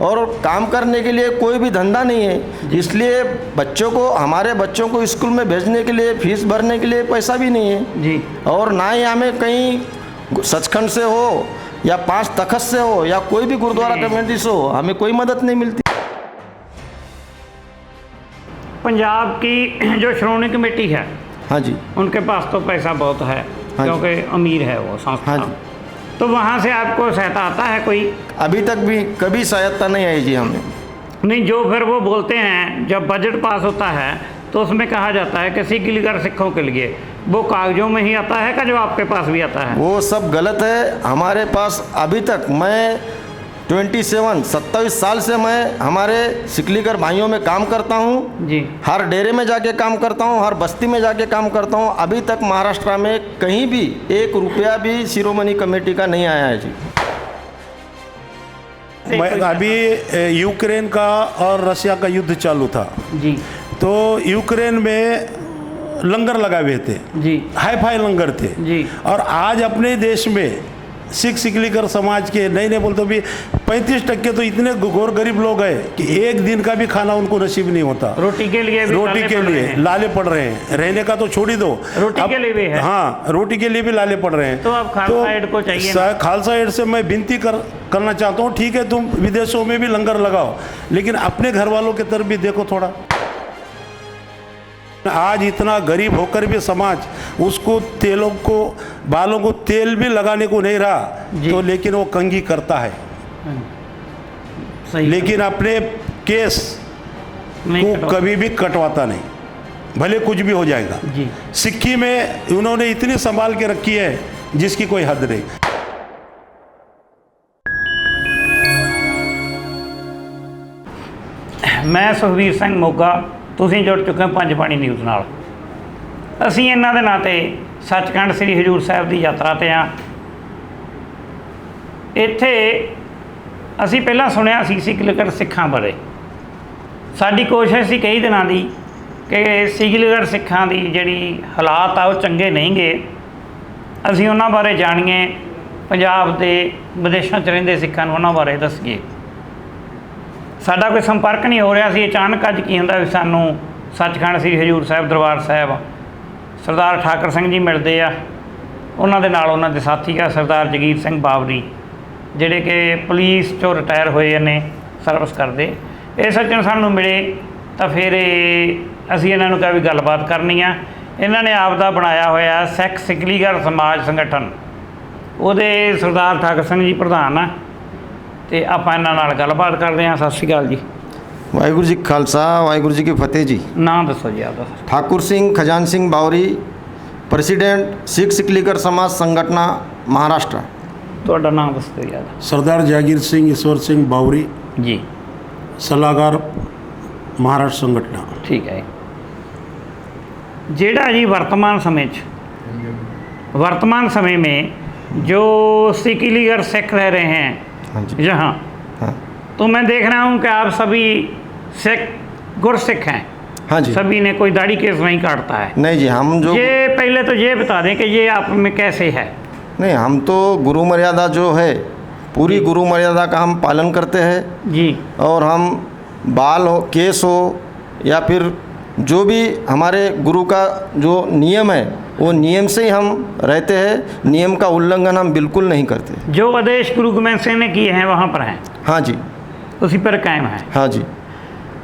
और काम करने के लिए कोई भी धंधा नहीं है, इसलिए हमारे बच्चों को स्कूल में भेजने के लिए, फीस भरने के लिए पैसा भी नहीं है जी। और ना ही हमें कहीं सचखंड से हो या 5 तख्त से हो या कोई भी गुरुद्वारा कमेटी से हो, हमें कोई मदद नहीं मिलती। पंजाब की जो श्रोमणी कमेटी है, हाँ जी, उनके पास तो पैसा बहुत है, हाँ क्योंकि अमीर है वो संस्था। हाँ जी। तो वहाँ से आपको सहायता आता है कोई? अभी तक भी कभी सहायता नहीं आई जी हमें। नहीं, जो फिर वो बोलते हैं जब बजट पास होता है तो उसमें कहा जाता है कि सिखलीगर सिखों के लिए, वो कागजों में ही आता है का जो आपके पास भी आता है? वो सब गलत है। हमारे पास अभी तक, मैं 27 साल से मैं हमारे सिखलीगर भाइयों में काम करता हूँ जी। हर डेरे में जाके काम करता हूँ, हर बस्ती में जाके काम करता हूँ। अभी तक महाराष्ट्र में कहीं भी 1 रुपया भी शिरोमणि कमेटी का नहीं आया है जी। मैं अभी यूक्रेन का और रशिया का युद्ध चालू था जी। तो यूक्रेन में लंगर लगाए हुए थे जी। हाई फाई लंगर थे जी। और आज अपने देश में सिखलीगर समाज के नहीं बोलते भी 35% तो इतने गौर गरीब लोग हैं कि एक दिन का भी खाना उनको नसीब नहीं होता। रोटी के लिए लाले पड़ रहे हैं। रहने का तो छोड़ ही दो, रोटी के लिए भी है। हाँ, रोटी के लिए भी लाले पड़ रहे हैं। तो अब खालसा एड को चाहिए ना? खालसा एड से मैं विनती करना चाहता हूँ, ठीक है तुम विदेशों में भी लंगर लगाओ, लेकिन अपने घर वालों की तरफ भी देखो थोड़ा। आज इतना गरीब होकर भी समाज उसको बालों को तेल भी लगाने को नहीं रहा तो, लेकिन वो कंघी करता है। सही। लेकिन अपने केस को कभी भी कटवाता नहीं, भले कुछ भी हो जाएगा जी। सिक्की में उन्होंने इतनी संभाल के रखी है जिसकी कोई हद नहीं। मैं ਸੁਖਬੀਰ ਸਿੰਘ ਮੋਗਾ, ਤੁਸੀਂ ਜੁੜ ਚੁੱਕੇ ਹੋ ਪੰਜ ਬਾਣੀ ਨਿਊਜ਼ ਨਾਲ। ਅਸੀਂ ਇਹਨਾਂ ਦੇ ਨਾਂ 'ਤੇ ਸੱਚਖੰਡ ਸ੍ਰੀ ਹਜ਼ੂਰ ਸਾਹਿਬ ਦੀ ਯਾਤਰਾ 'ਤੇ ਹਾਂ। ਇੱਥੇ ਅਸੀਂ ਪਹਿਲਾਂ ਸੁਣਿਆ ਸੀ ਸਿਖਲੀਗਰ ਸਿੱਖਾਂ ਬਾਰੇ। ਸਾਡੀ ਕੋਸ਼ਿਸ਼ ਸੀ ਕਈ ਦਿਨਾਂ ਦੀ ਕਿ ਸਿਖਲੀਗਰ ਸਿੱਖਾਂ ਦੀ ਜਿਹੜੀ ਹਾਲਾਤ ਆ ਉਹ ਚੰਗੇ ਨਹੀਂ ਗੇ, ਅਸੀਂ ਉਹਨਾਂ ਬਾਰੇ ਜਾਣੀਏ, ਪੰਜਾਬ ਦੇ ਵਿਦੇਸ਼ਾਂ 'ਚ ਰਹਿੰਦੇ ਸਿੱਖਾਂ ਨੂੰ ਉਹਨਾਂ ਬਾਰੇ ਦੱਸੀਏ। ਸਾਡਾ ਕੋਈ ਸੰਪਰਕ ਨਹੀਂ ਹੋ ਰਿਹਾ ਸੀ। ਅਚਾਨਕ ਅੱਜ ਕੀ ਹੁੰਦਾ ਵੀ ਸਾਨੂੰ ਸੱਚਖੰਡ ਸ੍ਰੀ ਹਜ਼ੂਰ ਸਾਹਿਬ ਦਰਬਾਰ ਸਾਹਿਬ ਸਰਦਾਰ ਠਾਕਰ ਸਿੰਘ ਜੀ ਮਿਲਦੇ ਆ। ਉਹਨਾਂ ਦੇ ਨਾਲ ਉਹਨਾਂ ਦੇ ਸਾਥੀ ਆ ਸਰਦਾਰ ਜਗੀਰ ਸਿੰਘ ਬਾਵਰੀ, ਜਿਹੜੇ ਕਿ ਪੁਲਿਸ 'ਚੋਂ ਰਿਟਾਇਰ ਹੋਏ ਨੇ, ਸਰਵਿਸ ਕਰਦੇ। ਇਹ ਸੱਜਣ ਸਾਨੂੰ ਮਿਲੇ ਤਾਂ ਫਿਰ ਅਸੀਂ ਇਹਨਾਂ ਨੂੰ ਕਿਹਾ ਵੀ ਗੱਲਬਾਤ ਕਰਨੀ ਆ। ਇਹਨਾਂ ਨੇ ਆਪ ਦਾ ਬਣਾਇਆ ਹੋਇਆ ਸਿੱਖ ਸਿਖਲੀਗਰ ਸਮਾਜ ਸੰਗਠਨ, ਉਹਦੇ ਸਰਦਾਰ ਠਾਕਰ ਸਿੰਘ ਜੀ ਪ੍ਰਧਾਨ ਆ ਤੇ ਆਪਾਂ ਇਹਨਾਂ ਨਾਲ ਗੱਲਬਾਤ ਕਰਦੇ ਹਾਂ। ਸਤਿ ਸ਼੍ਰੀ ਅਕਾਲ ਜੀ। ਵਾਹਿਗੁਰੂ ਜੀ ਖਾਲਸਾ, ਵਾਹਿਗੁਰੂ ਜੀ ਕੀ ਫਤਿਹ ਜੀ। ਨਾਂ ਦੱਸੋ ਜੀ ਆਪਦਾ। ठाकुर सिंह खजान सिंह बावरी, प्रेसिडेंट सिख सिखलीगर समाज संगठन महाराष्ट्र। ਤੁਹਾਡਾ ਨਾਮ ਦੱਸੋ ਜੀ ਆਪਦਾ। सरदार जागीर सिंह ईश्वर सिंह बावरी, ਜੀ। सलाहकार महाराष्ट्र संगठन। ठीक है। जेड़ा जी वर्तमान समय में जो सिखलीगर सिख रह रहे हैं यहाँ, हाँ। तो मैं देख रहा हूँ कि आप सभी सिख गुरसिख हैं। हाँ जी। सभी ने कोई दाढ़ी केस नहीं काटता है। नहीं जी, हम जो ये पहले तो ये बता दें कि ये आप में कैसे है? नहीं, हम तो गुरु मर्यादा जो है पूरी गुरु मर्यादा का हम पालन करते हैं जी। और हम बाल हो, केस हो या फिर जो भी हमारे गुरु का जो नियम है वो नियम से ही हम रहते हैं। नियम का उल्लंघन हम बिल्कुल नहीं करते। जो आदेश गुरु गोबिंद सिंह ने किए हैं वहाँ पर हैं? हाँ जी। उसी पर कायम है? हाँ जी।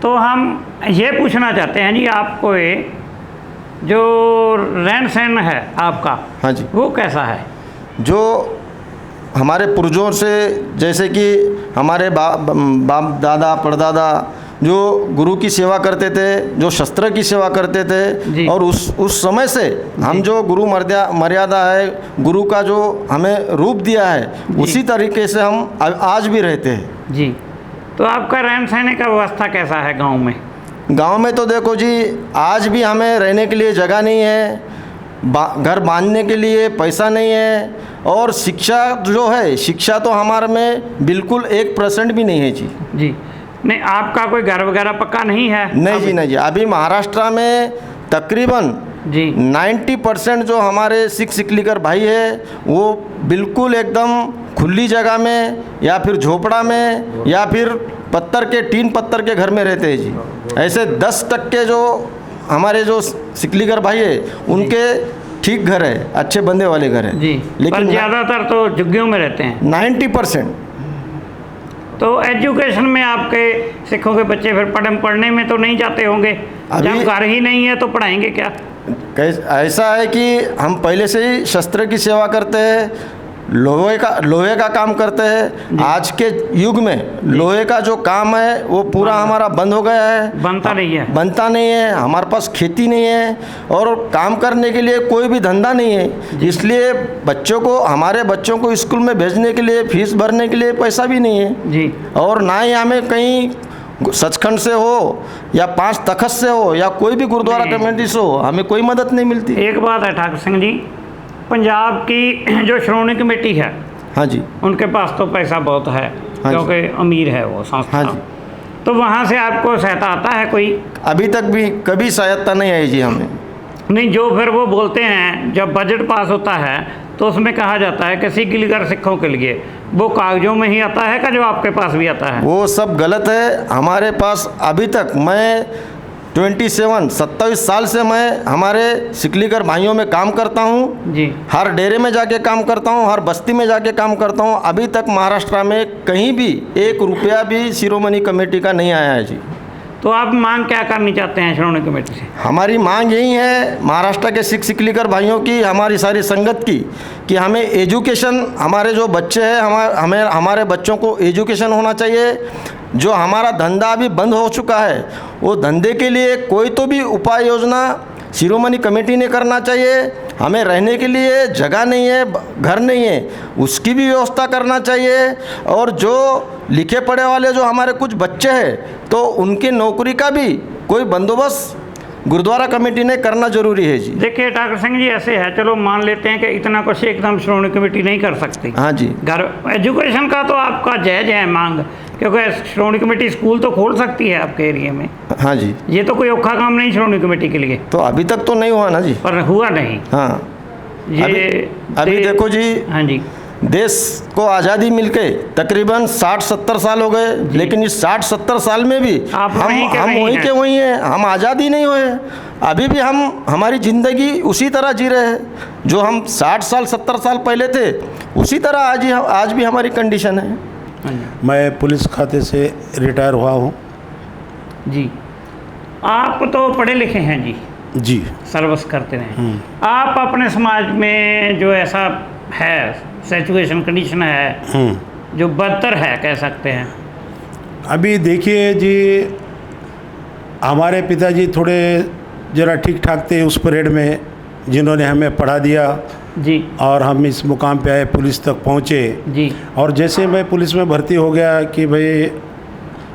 तो हम ये पूछना चाहते हैं जी, आपको जो रहन सहन है आपका, हाँ जी, वो कैसा है? जो हमारे पूर्वजों से, जैसे कि हमारे बाप दादा परदादा जो गुरु की सेवा करते थे, जो शस्त्र की सेवा करते थे, और उस समय से हम जो गुरु मर्यादा है, गुरु का जो हमें रूप दिया है, उसी तरीके से हम आज भी रहते हैं जी। तो आपका रहन सहने का व्यवस्था कैसा है गांव में? गांव में तो देखो जी, आज भी हमें रहने के लिए जगह नहीं है, घर बांधने के लिए पैसा नहीं है, और शिक्षा जो है, शिक्षा तो हमारे में बिल्कुल 1% भी नहीं है जी। जी। नहीं, आपका कोई घर वगैरह पक्का नहीं है? नहीं जी, नहीं जी। अभी महाराष्ट्र में तकरीबन जी 90% जो हमारे सिख सिखलीगर भाई है वो बिल्कुल एकदम खुली जगह में या फिर झोपड़ा में या फिर पत्थर के, टीन पत्थर के घर में रहते हैं जी। ऐसे 10% जो हमारे जो सिकलीगर भाई है उनके ठीक घर है, अच्छे बंदे वाले घर है जी, लेकिन ज़्यादातर तो झुग्गियों में रहते हैं 90%। तो एजुकेशन में आपके सिखों के बच्चे फिर पढ़ने में तो नहीं जाते होंगे, जब घर ही नहीं है तो पढ़ाएंगे क्या? ऐसा है कि हम पहले से ही शस्त्र की सेवा करते हैं, लोहे का काम करते हैं। आज के युग में लोहे का जो काम है वो पूरा हमारा बंद हो गया है, बनता नहीं है। हमारे पास खेती नहीं है और काम करने के लिए कोई भी धंधा नहीं है, इसलिए हमारे बच्चों को स्कूल में भेजने के लिए, फीस भरने के लिए पैसा भी नहीं है जी। और ना ही हमें कहीं सचखंड से हो या 5 तखत से हो या कोई भी गुरुद्वारा कमेटी से हो, हमें कोई मदद नहीं मिलती। एक बात है ठाकुर सिंह जी, पंजाब की जो श्रोमणी कमेटी है, हाँ जी, उनके पास तो पैसा बहुत है, हाँ क्योंकि अमीर है वो संस्था, हाँ जी। तो वहाँ से आपको सहायता आता है कोई? अभी तक भी कभी सहायता नहीं आई जी हमें। नहीं, जो फिर वो बोलते हैं जब बजट पास होता है तो उसमें कहा जाता है कि सिकलीगर सिखों के लिए, वो कागजों में ही आता है का जो आपके पास भी आता है? वो सब गलत है। हमारे पास अभी तक, मैं 27 साल से मैं हमारे सिकलीगर भाइयों में काम करता हूँ जी। हर डेरे में जाके काम करता हूँ, हर बस्ती में जाके काम करता हूँ। अभी तक महाराष्ट्र में कहीं भी 1 रुपया भी शिरोमणि कमेटी का नहीं आया है जी। तो आप मांग क्या करनी चाहते हैं श्रोमणी कमेटी से? हमारी मांग यही है महाराष्ट्र के सिकलीगर भाइयों की, हमारी सारी संगत की, कि हमें एजुकेशन, हमारे जो बच्चे हैं हमारे बच्चों को एजुकेशन होना चाहिए। जो हमारा धंधा अभी बंद हो चुका है वो धंधे के लिए कोई तो भी उपाय योजना शिरोमणि कमेटी ने करना चाहिए। हमें रहने के लिए जगह नहीं है, घर नहीं है, उसकी भी व्यवस्था करना चाहिए। और जो लिखे पढ़े वाले जो हमारे कुछ बच्चे हैं तो उनकी नौकरी का भी कोई बंदोबस्त गुरुद्वारा कमेटी ने करना जरूरी है जी। देखिए ठाकुर सिंह जी, ऐसे है, चलो मान लेते हैं कि इतना कुछ एकदम श्रोमणी कमेटी नहीं कर सकती, हाँ जी। घर एजुकेशन का तो आपका जायज़ है मांग, क्योंकि श्रोमणी कमेटी स्कूल तो खोल सकती है आपके एरिया में, हाँ जी। ये तो कोई औखा काम नहीं श्रोमणी कमेटी के लिए। तो अभी तक तो नहीं हुआ ना जी, पर हुआ नहीं, हाँ। ये अभी देखो जी, हाँ जी, देश को आज़ादी मिलके तकरीबन 60-70 साल हो गए, लेकिन इस 60-70 साल में भी हम वहीं के वहीं हैं, हम आज़ादी नहीं हुए। अभी भी हम हमारी ज़िंदगी उसी तरह जी रहे हैं जो हम 60 साल 70 साल पहले थे, उसी तरह आज भी हमारी कंडीशन है। मैं पुलिस खाते से रिटायर हुआ हूँ जी। आप तो पढ़े लिखे हैं जी जी, सर्विस करते रहे। आप अपने समाज में जो ऐसा है सिचुएशन कंडीशन है जो बदतर है कह सकते हैं? अभी देखिए जी, हमारे पिताजी थोड़े ज़रा ठीक ठाक थे उस परेड में, जिन्होंने हमें पढ़ा दिया जी, और हम इस मुकाम पे आए, पुलिस तक पहुँचे जी। और जैसे मैं पुलिस में भर्ती हो गया कि भाई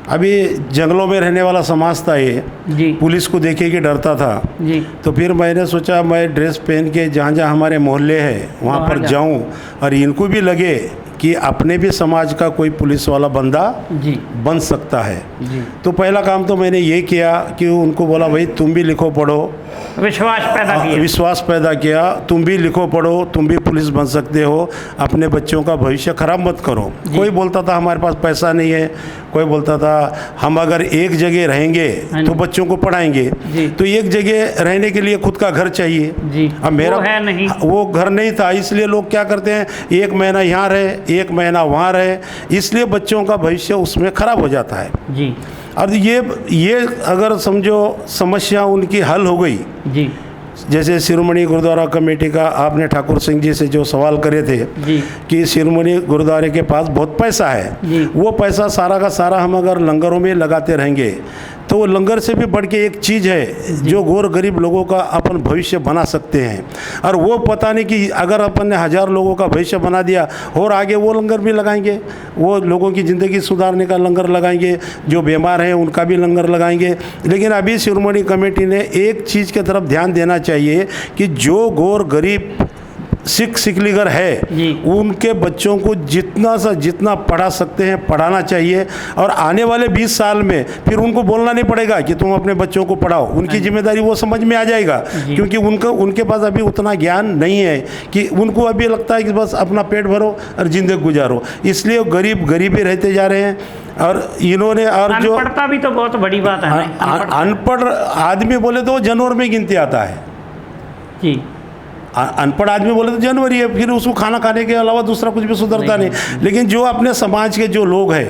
अभी जंगलों में रहने वाला समाज था ये जी, पुलिस को देखे कि डरता था जी। तो फिर मैंने सोचा मैं ड्रेस पहन के जहाँ जहाँ हमारे मोहल्ले हैं वहाँ पर जाऊँ और इनको भी लगे कि अपने भी समाज का कोई पुलिस वाला बंदा जी बन सकता है जी। तो पहला काम तो मैंने ये किया कि उनको बोला भाई तुम भी लिखो पढ़ो, विश्वास पैदा किया, तुम भी लिखो पढ़ो, तुम भी पुलिस बन सकते हो, अपने बच्चों का भविष्य खराब मत करो। कोई बोलता था हमारे पास पैसा नहीं है, कोई बोलता था हम अगर एक जगह रहेंगे तो बच्चों को पढ़ाएंगे, तो एक जगह रहने के लिए खुद का घर चाहिए। अब मेरा वो घर नहीं था, इसलिए लोग क्या करते हैं 1 महीना यहाँ रहे 1 महीना वहाँ रहे, इसलिए बच्चों का भविष्य उसमें खराब हो जाता है जी। और ये अगर समझो समस्या उनकी हल हो गई जी, जैसे शिरोमणि गुरुद्वारा कमेटी का आपने ठाकुर सिंह जी से जो सवाल करे थे जी, कि शिरोमणि गुरुद्वारे के पास बहुत पैसा है, वो पैसा सारा का सारा हम अगर लंगरों में लगाते रहेंगे तो वो लंगर से भी बढ़ के एक चीज़ है जो गौर गरीब लोगों का अपन भविष्य बना सकते हैं। और वो पता नहीं कि अगर अपन ने 1000 लोगों का भविष्य बना दिया और आगे वो लंगर भी लगाएंगे, वो लोगों की ज़िंदगी सुधारने का लंगर लगाएंगे, जो बीमार हैं उनका भी लंगर लगाएंगे। लेकिन अभी शिरोमणि कमेटी ने एक चीज़ की तरफ ध्यान देना चाहिए कि जो गौर गरीब सिख सिकलीगर है जी। उनके बच्चों को जितना सा जितना पढ़ा सकते हैं पढ़ाना चाहिए, और आने वाले 20 साल में फिर उनको बोलना नहीं पड़ेगा कि तुम अपने बच्चों को पढ़ाओ, उनकी जिम्मेदारी वो समझ में आ जाएगा, क्योंकि उनके पास अभी उतना ज्ञान नहीं है कि उनको अभी लगता है कि बस अपना पेट भरो और ज़िंदगी गुजारो, इसलिए गरीबी रहते जा रहे हैं। और इन्होंने और जो अनपढ़ता भी तो बहुत बड़ी बात है ना। अनपढ़ आदमी बोले तो जानवर में गिनती आता है जी। अनपढ़ आदमी बोले तो जानवर ही है, फिर उसको खाना खाने के अलावा दूसरा कुछ भी सुधरता नहीं। लेकिन जो अपने समाज के जो लोग हैं,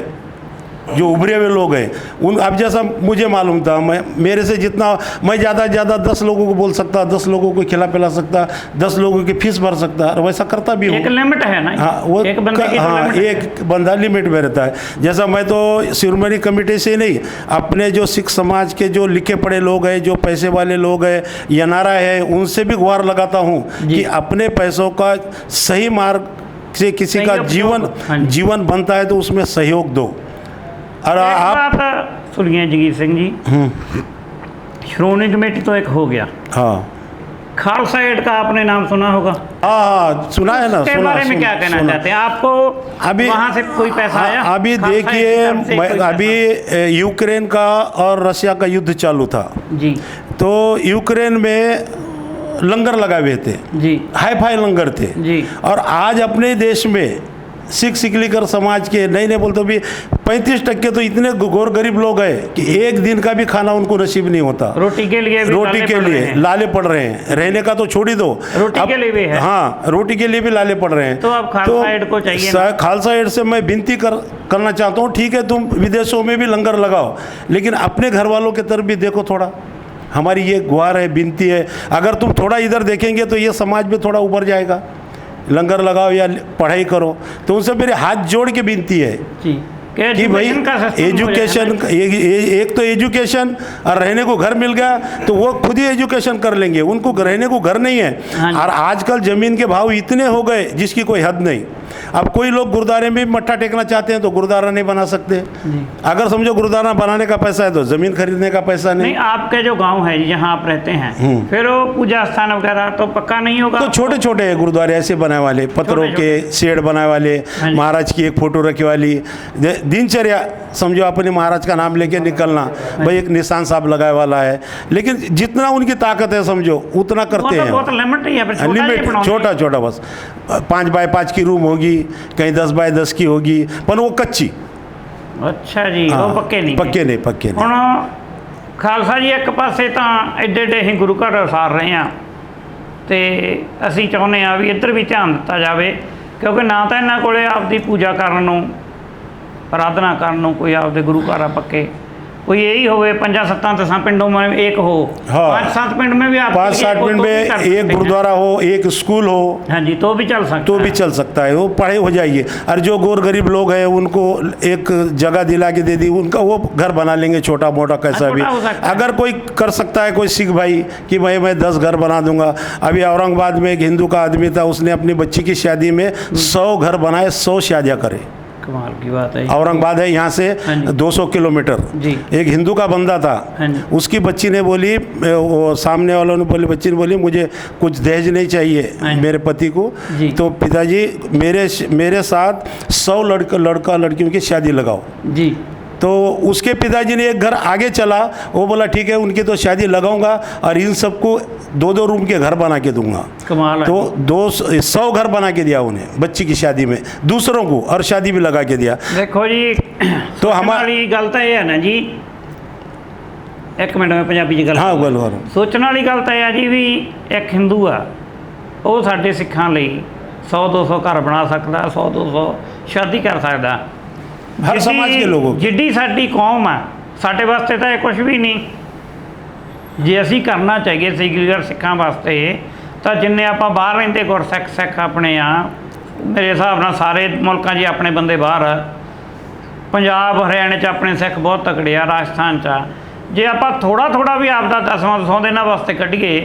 जो उभरे हुए लोग हैं, उन अब जैसा मुझे मालूम था, मेरे से जितना मैं ज़्यादा से ज़्यादा 10 लोगों को बोल सकता, 10 लोगों को खिला पिला सकता, 10 लोगों की फीस भर सकता, और वैसा करता भी हूँ। एक लिमिट है ना। हाँ, वो एक बंदे की हाँ, एक बंदा लिमिट में रहता है। जैसा मैं तो शिरोमणि कमेटी से नहीं, अपने जो सिख समाज के जो लिखे पढ़े लोग हैं, जो पैसे वाले लोग हैं, एनआरआई है, उनसे भी गुहार लगाता हूँ कि अपने पैसों का सही मार्ग से किसी का जीवन बनता है तो उसमें सहयोग दो। और आप सुनिए जगीर सिंह जी, श्रोमणी कमेटी तो एक हो गया, हाँ, खालसा एड का आपने नाम सुना होगा। हाँ, सुना है ना। उसके बारे में क्या कहना चाहते हैं? आपको अभी वहाँ से कोई पैसा आया? अभी देखिए, अभी यूक्रेन का और रशिया का युद्ध चालू था जी, तो यूक्रेन में लंगर लगाए हुए थे जी, हाई फाई लंगर थे जी। और आज अपने देश में सिख सिकलीकर समाज के नहीं बोलते भी 35% तो इतने गौर गरीब लोग हैं कि एक दिन का भी खाना उनको नसीब नहीं होता। रोटी के लिए लाले पड़ रहे हैं, रहने का तो छोड़ ही दो, रोटी के लिए भी है। हाँ, रोटी के लिए भी लाले पड़ रहे हैं। तो अब खालसा एड को चाहिए, खालसा एड से मैं विनती करना चाहता हूँ, ठीक है तुम विदेशों में भी लंगर लगाओ, लेकिन अपने घर वालों की तरफ भी देखो थोड़ा। हमारी ये गुहार है, विनती है, अगर तुम थोड़ा इधर देखेंगे तो ये समाज में थोड़ा उभर जाएगा। लंगर लगाओ या पढ़ाई करो, तो उनसे मेरे हाथ जोड़ के विनती है कि भाई एजुकेशन, एक तो एजुकेशन, और रहने को घर मिल गया तो वो खुद ही एजुकेशन कर लेंगे, उनको रहने को घर नहीं है। और आजकल ज़मीन के भाव इतने हो गए जिसकी कोई हद नहीं। अब कोई लोग गुरुद्वारे में मट्ठा टेकना चाहते हैं तो गुरुद्वारा नहीं बना सकते। अगर समझो गुरुद्वारा बनाने का पैसा है तो ज़मीन खरीदने का पैसा नहीं। आपके जो गांव है जहाँ आप रहते हैं, फिर वो पूजा स्थान वगैरह तो पक्का नहीं होगा? तो छोटे छोटे गुरुद्वारे ऐसे बनाए वाले, पत्थरों के शेड बनाए वाले, महाराज की एक फ़ोटो रखे वाली, दिनचर्या समझो अपने महाराज का नाम लेके निकलना, भाई एक निशान साहब लगाए वाला है, लेकिन जितना उनकी ताकत है समझो उतना करते हैं। लिमिट छोटा बस 5 बाय 5 की रूम होगी, कहीं 10 बाय 10 की होगी, पर वो कच्ची। अच्छा जी, वो पक्के नहीं। ਹੁਣ ਖਾਲਸਾ ਜੀ ਇੱਕ ਪਾਸੇ ਤਾਂ ਐਡੇ ਐਡੇ ਅਸੀਂ ਗੁਰੂ ਘਰ ਉਸਾਰ ਰਹੇ ਹਾਂ ਤੇ ਅਸੀਂ ਚਾਹੁੰਦੇ ਆ ਵੀ ਇੱਧਰ ਵੀ ਧਿਆਨ ਦਿੱਤਾ ਜਾਵੇ, ਕਿਉਂਕਿ ਨਾ ਤਾਂ ਇਹਨਾਂ ਕੋਲੇ ਆਪਦੀ ਪੂਜਾ ਕਰਨ ਨੂੰ, आराधना ਕਰਨ ਨੂੰ ਕੋਈ ਆਪਦੇ ਗੁਰੂ ਘਰ ਆ पक्के, कोई यही होवे 5-7 10 पिंडों में एक हो, 5-7 पिंड में भी आप 5-7 पिंड में एक गुरुद्वारा हो, एक स्कूल हो, हाँ जी, तो भी चल सकता है, वो पढ़े हो जाइए। और जो गौर गरीब लोग हैं उनको एक जगह दिला के दे दी, उनका वो घर बना लेंगे छोटा मोटा कैसा भी। अगर कोई कर सकता है, कोई सिख भाई कि भाई मैं 10 घर बना दूंगा। अभी औरंगाबाद में एक हिंदू का आदमी था, उसने अपनी बच्ची की शादी में 100 घर बनाए, 100 शादियाँ करे। कमाल की बात है। औरंगाबाद है यहाँ से 200 किलोमीटर। एक हिंदू का बंदा था, उसकी बच्ची ने बोली, वो सामने वालों ने बोली, बच्ची ने बोली मुझे कुछ दहेज नहीं चाहिए मेरे पति को, तो पिताजी मेरे साथ 100 लड़का लड़कियों की शादी लगाओ जी। तो उसके पिताजी ने एक घर आगे चला, वो बोला ठीक है उनकी तो शादी लगाऊंगा और इन सबको 2-2 रूम के घर बना के दूंगा। कमाल है। तो 100 घर बना के दिया उन्हें बच्ची की शादी में, दूसरों को, और शादी भी लगा के दिया। देखो जी, तो हमारी गल तो यह है ना जी, एक मिनट में पंजाबी जी गल, हाँ बोलो। सोचने वाली गल तो यह है जी भी एक हिंदू आ, वो साडे सिखां लई 100-200 घर बना सकता, 100-200 शादी कर सकता। हर समाज के लोगों की जिड्डी साडी कौम है, साडे वास्ते तो कुछ भी नहीं। जे असी करना चाहिए सिखर सिखां वास्ते, तो जिन्ने आपां बाहर रहिंदे गुरसिख अपने आ, मेरे हिसाब नाल सारे मुल्कां 'च अपने बंदे बाहर आ, पंजाब हरियाणे 'च अपने सिख बहुत तकड़े आ, राजस्थान 'च जे आपां थोड़ा भी आपदा 10-10 इन्हां वास्ते कढीए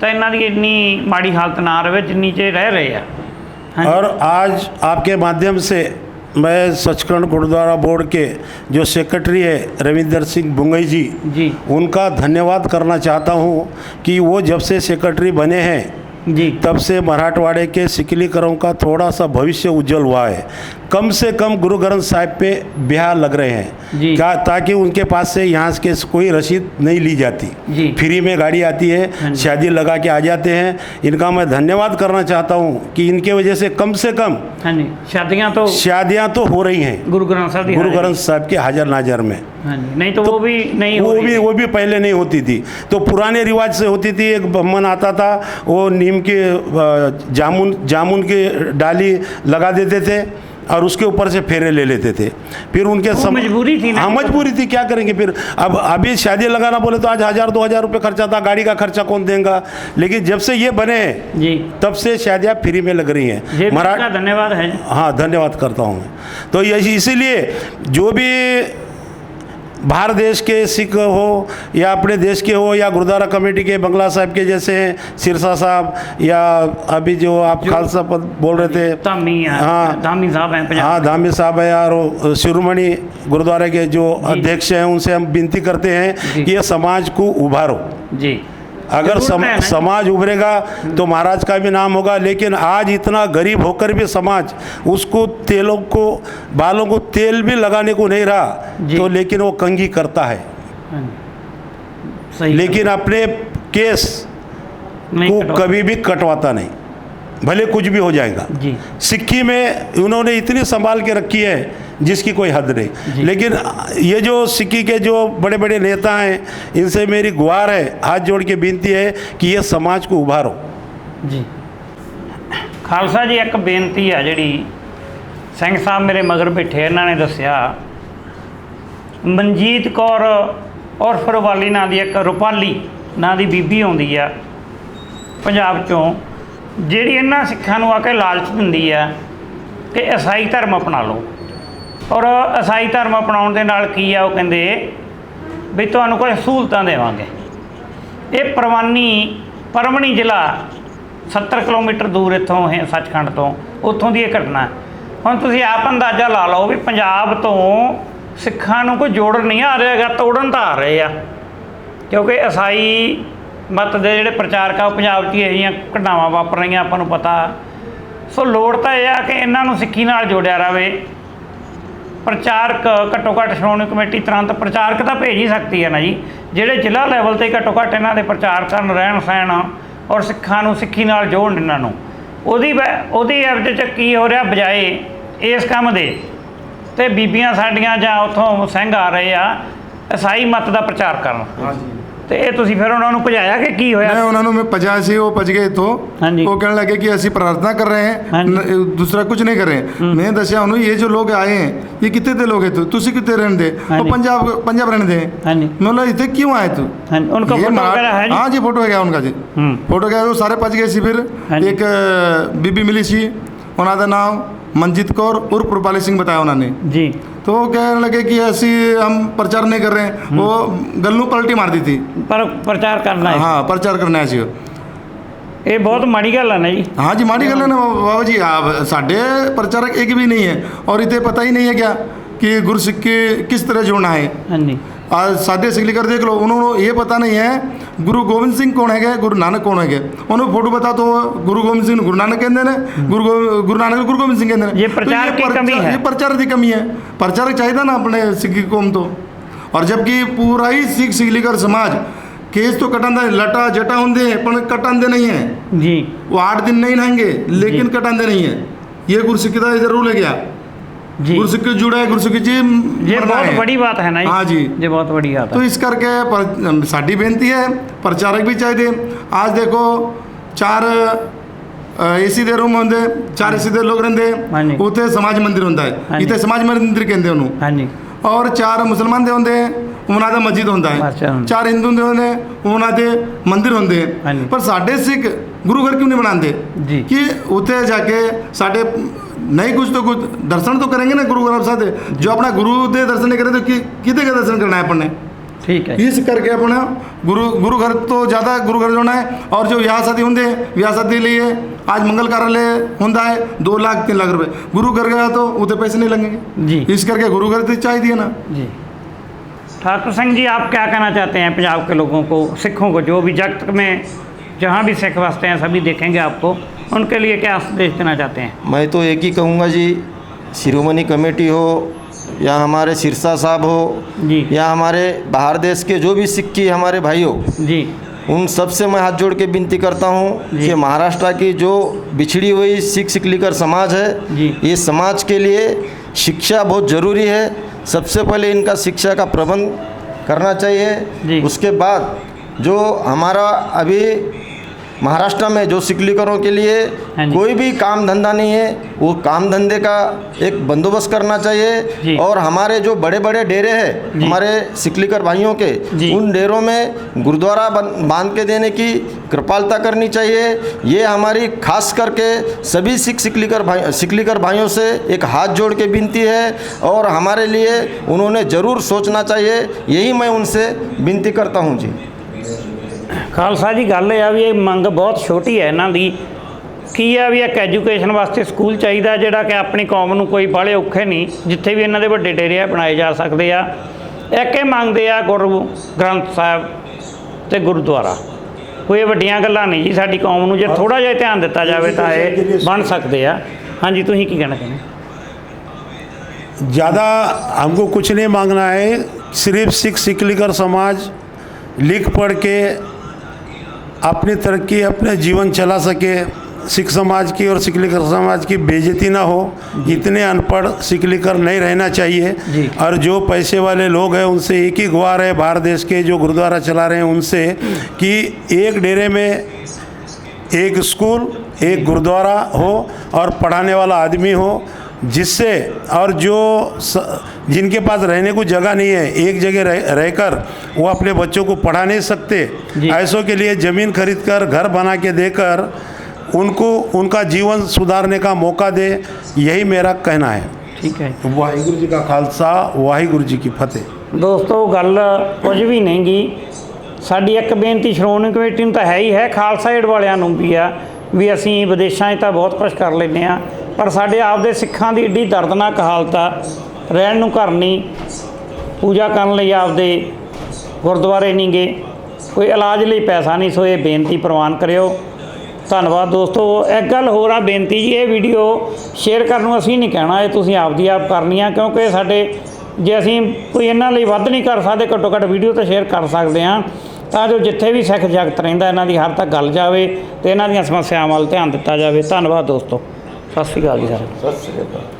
तो इन्हां दी इन्नी माड़ी हालत ना रहे जिन्नी च रह रहे आ। और आज आपके माध्यम से मैं सचखंड गुरुद्वारा बोर्ड के जो सेक्रेटरी है रविंदर सिंह बुंगई जी, उनका धन्यवाद करना चाहता हूँ कि वो जब से सेक्रेटरी बने हैं जी। तब से मराठवाड़े के सिकलीकरों का थोड़ा सा भविष्य उज्जवल हुआ है। कम से कम गुरु ग्रंथ साहिब पे ब्याह लग रहे हैं जी। क्या, ताकि उनके पास से यहाँ के कोई रसीद नहीं ली जाती जी। फ्री में गाड़ी आती है, शादी लगा के आ जाते हैं। इनका मैं धन्यवाद करना चाहता हूँ कि इनके वजह से कम हाँ जी शादियाँ तो हो रही हैं गुरु ग्रंथ साहब के हाजिर नाजर में। हाँ जी, नहीं तो वो भी नहीं हो रही। वो भी पहले नहीं होती थी। तो पुराने रिवाज से होती थी, एक ब्राह्मण आता था, वो नीम के जामुन की डाली लगा देते थे और उसके ऊपर से फेरे ले लेते थे। फिर उनके मजबूरी थी ना। हाँ, मजबूरी थी, क्या करेंगे फिर। अब अभी शादी लगाना बोले तो आज 1000-2000 रुपये खर्चा था, गाड़ी का खर्चा कौन देगा। लेकिन जब से ये बने जी, तब से शादियाँ फ्री में लग रही हैं। का धन्यवाद है। हाँ, धन्यवाद करता हूँ मैं। तो इसीलिए जो भी बाहर देश के सिख हो या अपने देश के हो या गुरुद्वारा कमेटी के बंगला साहब के जैसे हैं सिरसा साहब, या अभी जो आप खालसा पद बोल रहे थे धामी साहब हैं, हाँ धामी साहब है, और शिरोमणि गुरुद्वारे के जो अध्यक्ष हैं, उनसे हम विनती करते हैं कि ये समाज को उभारो जी। अगर समाज उभरेगा तो महाराज का भी नाम होगा। लेकिन आज इतना गरीब होकर भी समाज उसको बालों को तेल भी लगाने को नहीं रहा, तो लेकिन वो कंघी करता है। लेकिन अपने केस को कभी भी कटवाता नहीं, भले कुछ भी हो जाएगा जी। सिक्की में उन्होंने इतनी संभाल के रखी है जिसकी कोई हद नहीं। लेकिन ये जो सिक्की के जो बड़े बड़े नेता हैं, इनसे मेरी गुहार है, हाथ जोड़ के विनती है कि ये समाज को उभारो जी। खालसा जी, एक बेनती है जी, ਸਿੰਘ ਸਾਹਿਬ मेरे मगर बैठे, इन्होंने दसिया मनजीत कौर और फरवाली नाम की एक रुपाली नाम की बीबी आउंदी आ पंजाब चों, ਜਿਹੜੀ ਇਹਨਾਂ ਸਿੱਖਾਂ ਨੂੰ ਆ ਕੇ ਲਾਲਚ ਦਿੰਦੀ ਆ ਕਿ ਈਸਾਈ ਧਰਮ ਅਪਣਾ ਲਓ। ਔਰ ਈਸਾਈ ਧਰਮ ਅਪਣਾਉਣ ਦੇ ਨਾਲ ਕੀ ਆ, ਉਹ ਕਹਿੰਦੇ ਵੀ ਤੁਹਾਨੂੰ ਕੁਝ ਸਹੂਲਤਾਂ ਦੇਵਾਂਗੇ। ਇਹ ਪਰਮਣੀ ਜ਼ਿਲ੍ਹਾ 70 ਕਿਲੋਮੀਟਰ ਦੂਰ ਇੱਥੋਂ ਹੈ ਸੱਚਖੰਡ ਤੋਂ, ਉੱਥੋਂ ਦੀ ਇਹ ਘਟਨਾ। ਹੁਣ ਤੁਸੀਂ ਆਪ ਅੰਦਾਜ਼ਾ ਲਾ ਲਓ ਵੀ ਪੰਜਾਬ ਤੋਂ ਸਿੱਖਾਂ ਨੂੰ ਕੋਈ ਜੋੜਨ ਨਹੀਂ ਆ ਰਿਹਾ ਹੈਗਾ, ਤੋੜਨ ਤਾਂ ਆ ਰਹੇ ਆ, ਕਿਉਂਕਿ ਈਸਾਈ ਮਤ ਦੇ ਜਿਹੜੇ ਪ੍ਰਚਾਰਕ ਆ ਉਹ ਪੰਜਾਬ 'ਚ ਇਹੋ ਜਿਹੀਆਂ ਘਟਨਾਵਾਂ ਵਾਪਰ ਰਹੀਆਂ, ਆਪਾਂ ਨੂੰ ਪਤਾ। ਸੋ ਲੋੜ ਤਾਂ ਇਹ ਆ ਕਿ ਇਹਨਾਂ ਨੂੰ ਸਿੱਖੀ ਨਾਲ ਜੋੜਿਆ ਰਹੇ। ਪ੍ਰਚਾਰਕ ਘੱਟੋ ਘੱਟ ਸ਼੍ਰੋਮਣੀ ਕਮੇਟੀ ਤੁਰੰਤ ਪ੍ਰਚਾਰਕ ਤਾਂ ਭੇਜ ਹੀ ਸਕਦੀ ਹੈ ਨਾ ਜੀ, ਜਿਹੜੇ ਜ਼ਿਲ੍ਹਾ ਲੈਵਲ 'ਤੇ ਘੱਟੋ ਘੱਟ ਇਹਨਾਂ ਦੇ ਪ੍ਰਚਾਰ ਕਰਨ, ਰਹਿਣ ਸਹਿਣ ਔਰ ਸਿੱਖਾਂ ਨੂੰ ਸਿੱਖੀ ਨਾਲ ਜੋੜਨ ਇਹਨਾਂ ਨੂੰ। ਉਹਦੀ ਐਵਜ 'ਚ ਕੀ ਹੋ ਰਿਹਾ, ਬਜਾਏ ਇਸ ਕੰਮ ਦੇ ਤੇ ਬੀਬੀਆਂ ਸਾਡੀਆਂ ਜਾਂ ਉੱਥੋਂ ਸਿੰਘ ਆ ਰਹੇ ਆ ਈਸਾਈ ਮਤ ਦਾ ਪ੍ਰਚਾਰ ਕਰਨ। तो ये तुसी फिर उन्होंने भजाया कि की होया? मैं उन्होंने भजा सी, वो भज गए तो वो कहने लगे कि असी प्रार्थना कर रहे हैं, दूसरा कुछ नहीं कर रहे हैं। मैं दसिया उन्होंने ये जो लोग आए हैं ये कितने दे लोग है, तुसी कितने रहने दे, वो पंजाब रहने दे। मैं बोला इतने क्यों आए तू? उनका फोटो वगैरह है? हाँ जी, फोटो है गया उनका जी, फोटो गया। वो सारे भज गए सी। फिर एक बीबी मिली सी, उन्होंने नाम मनजीत कौर उर्फ रूपाली सिंह बताया उन्होंने जी। तो कहने लगे कि ऐसी हम प्रचार नहीं कर रहे हैं, वो गल्लू पलटी मार दी थी, पर प्रचार करना है। हाँ, प्रचार करना है सी। ये बहुत माड़ी गल है ना जी। हाँ जी, माड़ी गल है ना बाबा जी। साढ़े प्रचारक एक भी नहीं है और इतने पता ही नहीं है क्या कि गुरसिख के किस तरह जोड़ना है। हाँ जी, आज साढ़े सिकलीकर देख लो, उन्होंने ये पता नहीं है गुरु गोविंद सिंह कौन है, गुरु नानक कौन है। उन्होंने फोटो बता तो गुरु गोविंद सिंह गुरु नानक कहते हैं, गुरु नानक गुरु गोविंद सिंह कहते हैं। ये प्रचार की कमी है, ये प्रचार की कमी है। प्रचारक चाहिए था ना अपने सिख कौम तो। और जबकि पूरा ही सिख सिकलीकर समाज केस तो कटांदे, लटा जटा होंगे पर कटांदे नहीं है जी। वो 8 दिन नहीं नहाएंगे लेकिन कटांदे नहीं है। ये गुरसिख का जरूर है क्या जी, गुरसिख जुड़ा है, गुरसिख जी ये बहुत बड़ी बात है ना। हाँ जी, ये बहुत बड़ी बात है। तो इस करके साड़ी बेनती है, प्रचारक भी चाहिए। आज देखो 4 एसी दे रूम होंगे, 4 एसी दे लोग रहते, उतने समाज मंदिर होता है, इतने समाज मंदिर कहते हैं। और 4 मुसलमान दे होंगे, उन्होंने मस्जिद होता है। 4 हिंदू दे होंगे, उन्होंने मंदिर होंगे। पर साढ़े सिख गुरु घर क्यों नहीं बनाते कि उतने जाके साढ़े नहीं कुछ तो कुछ दर्शन तो करेंगे ना गुरु ग्रंथ साहब। जो अपना गुरु दे दर्शन नहीं करें तो कितने का दर्शन करना है अपन ने? ठीक है, इस करके अपना गुरु घर तो ज़्यादा गुरु घर जोड़ना है। और जो ब्याह शादी होंगे, ब्याह शादी लिए आज मंगल कार्यालय होता है 2 लाख 3 लाख रुपए, गुरु घर गया तो उतने पैसे नहीं लगेंगे जी। इस करके गुरु घर तो चाहिए ना जी। ठाकुर सिंह जी, आप क्या कहना चाहते हैं पंजाब के लोगों को, सिखों को, जो भी जगत में जहाँ भी सिख बसते हैं सभी देखेंगे आपको, उनके लिए क्या संदेश देना चाहते हैं? मैं तो एक ही कहूँगा जी, शिरोमणि कमेटी हो या हमारे सिरसा साहब हो जी, या हमारे बाहर देश के जो भी सिक्की हमारे भाई हो, जी, उन सब से मैं हाथ जोड़ के विनती करता हूँ कि महाराष्ट्र की जो बिछड़ी हुई सिख सिकलीकर समाज है, जी, ये समाज के लिए शिक्षा बहुत ज़रूरी है। सबसे पहले इनका शिक्षा का प्रबंध करना जी। चाहिए। उसके बाद जो हमारा अभी महाराष्ट्र में जो सिकलीकरों के लिए हाँ जी। कोई भी काम धंधा नहीं है, वो काम धंधे का एक बंदोबस्त करना जी। चाहिए। और हमारे जो बड़े बड़े डेरे हैं हमारे सिकलीकर भाइयों के, जी। उन डेरों में गुरुद्वारा बांध के देने की कृपालता करनी चाहिए। ये हमारी खास करके सभी सिकलीकर भाइयों से एक हाथ जोड़ के विनती है और हमारे लिए उन्होंने ज़रूर सोचना चाहिए, यही मैं उनसे विनती करता हूँ जी। खालसा जी गल ਇਹ ਆ ਵੀ ਇਹ ਮੰਗ ਬਹੁਤ ਛੋਟੀ ਹੈ ਇਹਨਾਂ ਦੀ। ਕੀ ਆ ਵੀ ਇੱਕ ਐਜੂਕੇਸ਼ਨ ਵਾਸਤੇ ਸਕੂਲ ਚਾਹੀਦਾ ਜਿਹੜਾ ਕਿ ਆਪਣੀ ਕੌਮ ਨੂੰ ਕੋਈ ਬਾਹਲੇ ਔਖੇ ਨਹੀਂ, ਜਿੱਥੇ ਵੀ ਇਹਨਾਂ ਦੇ ਵੱਡੇ ਡੇਰੇ ਆ ਬਣਾਏ ਜਾ ਸਕਦੇ ਆ। ਇੱਕ ਇਹ ਮੰਗਦੇ ਆ ਗੁਰੂ ਗ੍ਰੰਥ ਸਾਹਿਬ ਤੇ ਗੁਰਦੁਆਰਾ। ਕੋਈ ਵੱਡੀਆਂ ਗੱਲਾਂ ਨਹੀਂ ਜੀ, ਸਾਡੀ ਕੌਮ ਨੂੰ ਜੇ ਥੋੜਾ ਜਿਹਾ ਧਿਆਨ ਦਿੱਤਾ ਜਾਵੇ ਤਾਂ ਇਹ ਬਣ ਸਕਦੇ ਆ। ਹਾਂਜੀ, ਤੁਸੀਂ ਕੀ ਕਹਿਣਾ ਚਾਹੁੰਦੇ? ज़्यादा हमको कुछ नहीं मांगना है, सिर्फ सिख सिकलीकर समाज लिख पढ़ के अपनी तरक्की अपने जीवन चला सके, सिख समाज की और सिकलीकर समाज की बेइज्जती ना हो, इतने अनपढ़ सिकलीकर नहीं रहना चाहिए। और जो पैसे वाले लोग हैं उनसे एक ही गुहार है, बाहर देश के जो गुरुद्वारा चला रहे हैं उनसे, कि एक डेरे में एक स्कूल एक गुरुद्वारा हो और पढ़ाने वाला आदमी हो, जिससे और जो जिनके पास रहने को जगह नहीं है, एक जगह रहकर वो अपने बच्चों को पढ़ा नहीं सकते, ऐसों के लिए ज़मीन खरीद कर घर बना के देकर उनको उनका जीवन सुधारने का मौका दे, यही मेरा कहना है। ठीक है। वाहिगुरु जी का खालसा, वाहिगुरु जी की फतेह। ਦੋਸਤੋ ਗੱਲ ਕੁਝ ਵੀ ਨਹੀਂ ਗੀ। ਸਾਡੀ ਇੱਕ ਬੇਨਤੀ ਸ਼੍ਰੋਮਣੀ ਕਮੇਟੀ ਨੂੰ ਤਾਂ ਹੈ ਹੀ ਹੈ, ਖਾਲਸਾ ਏਡ ਵਾਲਿਆਂ ਨੂੰ ਵੀ ਆ ਵੀ ਅਸੀਂ ਵਿਦੇਸ਼ਾਂ 'ਚ ਤਾਂ ਬਹੁਤ ਕੁਛ ਕਰ ਲੈਂਦੇ ਹਾਂ, ਪਰ ਸਾਡੇ ਆਪਦੇ ਸਿੱਖਾਂ ਦੀ ਏਡੀ ਦਰਦਨਾਕ ਹਾਲਤ ਆ, ਰਹਿਣ ਨੂੰ ਘਰ ਨਹੀਂ, ਪੂਜਾ ਕਰਨ ਲਈ ਆਪਦੇ ਗੁਰਦੁਆਰੇ ਨਹੀਂ ਗਏ, ਕੋਈ ਇਲਾਜ ਲਈ ਪੈਸਾ ਨਹੀਂ। ਸੋ ਇਹ ਬੇਨਤੀ ਪ੍ਰਵਾਨ ਕਰਿਓ। ਧੰਨਵਾਦ ਦੋਸਤੋ। ਇੱਕ ਗੱਲ ਹੋਰ ਆ ਬੇਨਤੀ ਜੀ, ਇਹ ਵੀਡੀਓ ਸ਼ੇਅਰ ਕਰਨ ਨੂੰ ਅਸੀਂ ਨਹੀਂ ਕਹਿਣਾ, ਇਹ ਤੁਸੀਂ ਆਪਦੀ ਆਪ ਕਰਨੀ ਆ, ਕਿਉਂਕਿ ਸਾਡੇ ਜੇ ਅਸੀਂ ਕੋਈ ਇਹਨਾਂ ਲਈ ਵੱਧ ਨਹੀਂ ਕਰ ਸਕਦੇ, ਘੱਟੋ ਘੱਟ ਵੀਡੀਓ ਤਾਂ ਸ਼ੇਅਰ ਕਰ ਸਕਦੇ ਹਾਂ, ਤਾਂ ਜੋ ਜਿੱਥੇ ਵੀ ਸਿੱਖ ਜਗਤ ਰਹਿੰਦਾ ਇਹਨਾਂ ਦੀ ਹਰ ਤੱਕ ਗੱਲ ਜਾਵੇ ਅਤੇ ਇਹਨਾਂ ਦੀਆਂ ਸਮੱਸਿਆਵਾਂ ਵੱਲ ਧਿਆਨ ਦਿੱਤਾ ਜਾਵੇ। ਧੰਨਵਾਦ ਦੋਸਤੋ। ਸਤਿ ਸ਼੍ਰੀ ਅਕਾਲ ਜੀ ਸਾਰਿਆਂ ਨੂੰ। सत श्री अकाल।